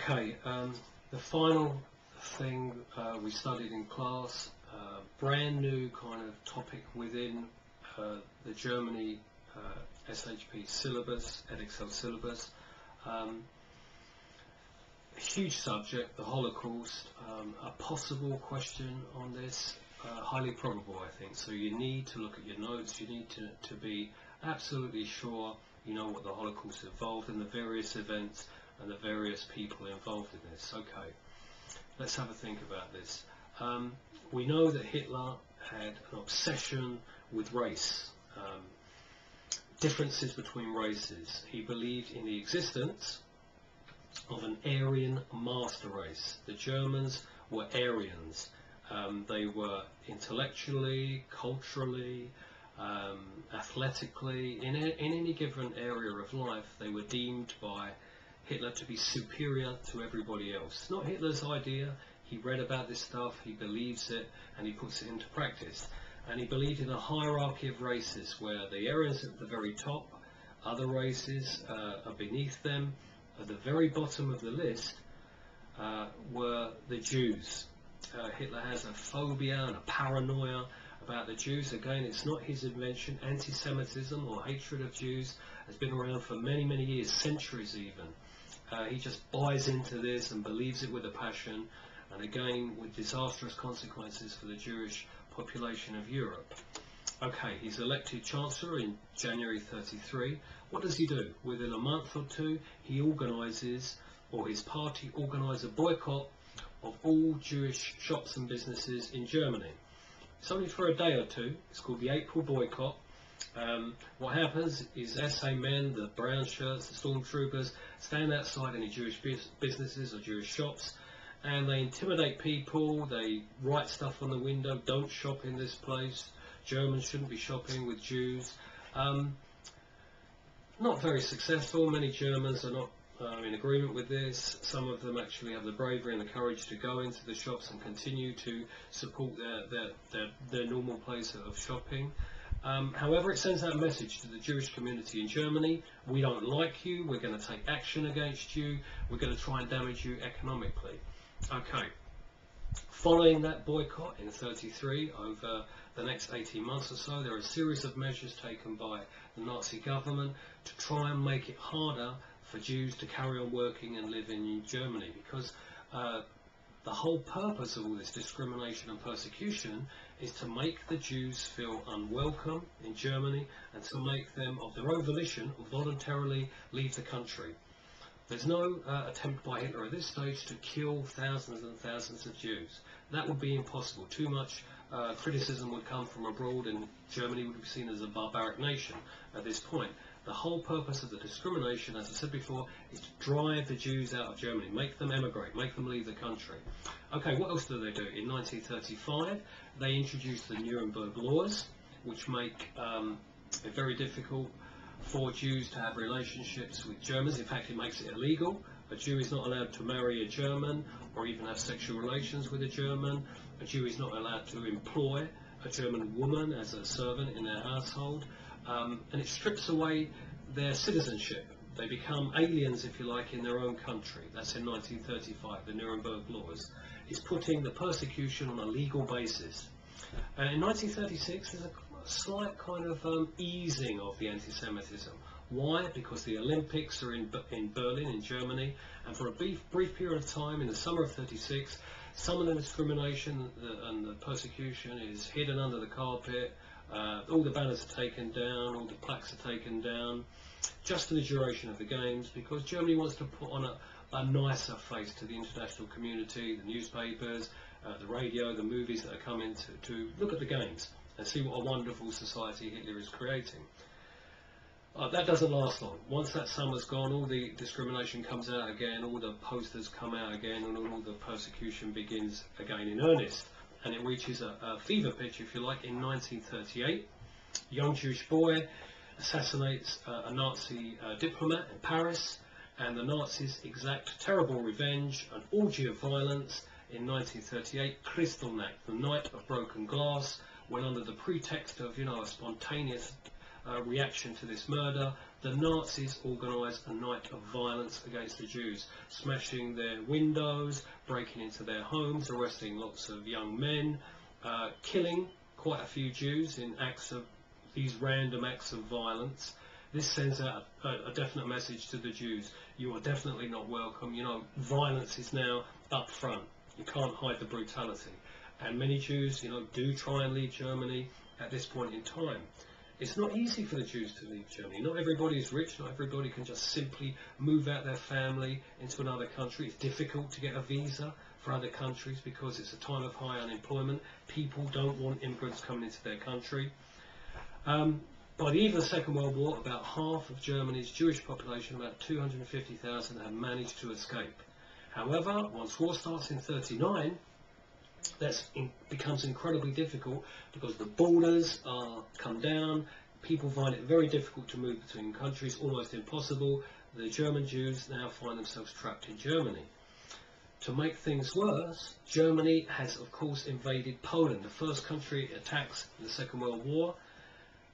Okay, the final thing we studied in class, brand new kind of topic within the Germany SHP syllabus, EdXL syllabus. A huge subject, the Holocaust. A possible question on this, highly probable, I think. So you need to look at your notes. You need to be absolutely sure you know what the Holocaust involved and the various events and the various people involved in this. Okay, let's have a think about this. We know that Hitler had an obsession with race, differences between races. He believed in the existence of an Aryan master race. The Germans were Aryans. They were intellectually, culturally, athletically, in any given area of life, they were deemed by Hitler to be superior to everybody else. It's not Hitler's idea. He read about this stuff, he believes it, and he puts it into practice. And he believed in a hierarchy of races where the Aryans are at the very top, other races are beneath them. At the very bottom of the list were the Jews. Hitler has a phobia and a paranoia about the Jews. Again, it's not his invention. Anti-Semitism or hatred of Jews has been around for many, many years, centuries even. He just buys into this and believes it with a passion, and again with disastrous consequences for the Jewish population of Europe. Okay, he's elected Chancellor in January 33. What does he do? Within a month or two, he organises, or his party organise a boycott of all Jewish shops and businesses in Germany. It's only for a day or two. It's called the April boycott. What happens is SA men, the brown shirts, the stormtroopers, stand outside any Jewish businesses or Jewish shops, and they intimidate people. They write stuff on the window: don't shop in this place, Germans shouldn't be shopping with Jews. Not very successful. Many Germans are not in agreement with this. Some of them actually have the bravery and the courage to go into the shops and continue to support their normal place of shopping. However, it sends out a message to the Jewish community in Germany: we don't like you, we're going to take action against you, we're going to try and damage you economically. Okay, following that boycott in 33, over the next 18 months or so, there are a series of measures taken by the Nazi government to try and make it harder for Jews to carry on working and living in Germany, because the whole purpose of all this discrimination and persecution is to make the Jews feel unwelcome in Germany and to make them, of their own volition, voluntarily leave the country. There's no attempt by Hitler at this stage to kill thousands and thousands of Jews. That would be impossible. Too much criticism would come from abroad, and Germany would be seen as a barbaric nation at this point. The whole purpose of the discrimination, as I said before, is to drive the Jews out of Germany, make them emigrate, make them leave the country. Okay, what else do they do? In 1935, they introduced the Nuremberg laws, which make it very difficult for Jews to have relationships with Germans. In fact, it makes it illegal. A Jew is not allowed to marry a German or even have sexual relations with a German. A Jew is not allowed to employ a German woman as a servant in their household. And it strips away their citizenship. They become aliens, if you like, in their own country. That's in 1935, the Nuremberg laws. It's putting the persecution on a legal basis. In 1936, there's a slight kind of easing of the anti-Semitism. Why? Because the Olympics are in Berlin, in Germany, and for a brief period of time in the summer of 36, some of the discrimination and the persecution is hidden under the carpet. All the banners are taken down, all the plaques are taken down, just for the duration of the games, because Germany wants to put on a nicer face to the international community, the newspapers, the radio, the movies that are coming to look at the games and see what a wonderful society Hitler is creating. That doesn't last long. Once that summer's gone, all the discrimination comes out again, all the posters come out again, and all the persecution begins again in earnest. And it reaches a fever pitch, if you like, in 1938. A young Jewish boy assassinates a Nazi diplomat in Paris, and the Nazis exact terrible revenge, an orgy of violence in 1938. Kristallnacht, the night of broken glass, when under the pretext of, a spontaneous reaction to this murder, the Nazis organised a night of violence against the Jews, smashing their windows, breaking into their homes, arresting lots of young men, killing quite a few Jews in these random acts of violence. This sends out a definite message to the Jews. You are definitely not welcome. You know, violence is now up front. You can't hide the brutality. And many Jews, you know, do try and leave Germany at this point in time. It's not easy for the Jews to leave Germany. Not everybody is rich. Not everybody can just simply move out their family into another country. It's difficult to get a visa for other countries because it's a time of high unemployment. People don't want immigrants coming into their country. By the eve of the Second World War, about half of Germany's Jewish population, about 250,000, had managed to escape. However, once war starts in 1939, that becomes incredibly difficult because the borders come down. People find it very difficult to move between countries, almost impossible. The German Jews now find themselves trapped in Germany. To make things worse, Germany has, of course, invaded Poland, the first country it attacks in the Second World War.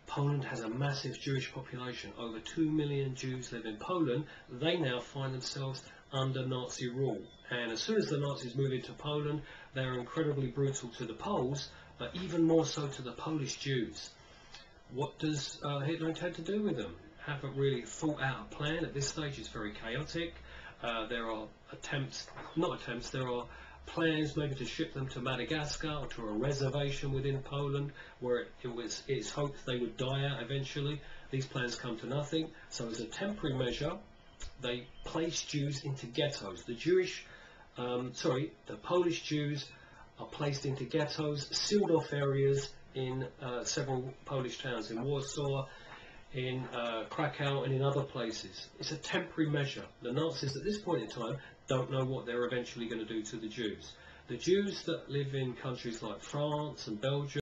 Poland has a massive Jewish population. Over 2 million Jews live in Poland. They now find themselves under Nazi rule. And as soon as the Nazis move into Poland, they are incredibly brutal to the Poles, but even more so to the Polish Jews. What does Hitler intend to do with them? Haven't really thought out a plan. At this stage, it's very chaotic. There are there are plans maybe to ship them to Madagascar or to a reservation within Poland where it's hoped they would die out eventually. These plans come to nothing. So as a temporary measure, they place Jews into ghettos. The Polish Jews are placed into ghettos, sealed off areas in several Polish towns, in Warsaw, in Krakow and in other places. It's a temporary measure. The Nazis at this point in time don't know what they're eventually going to do to the Jews. The Jews that live in countries like France and Belgium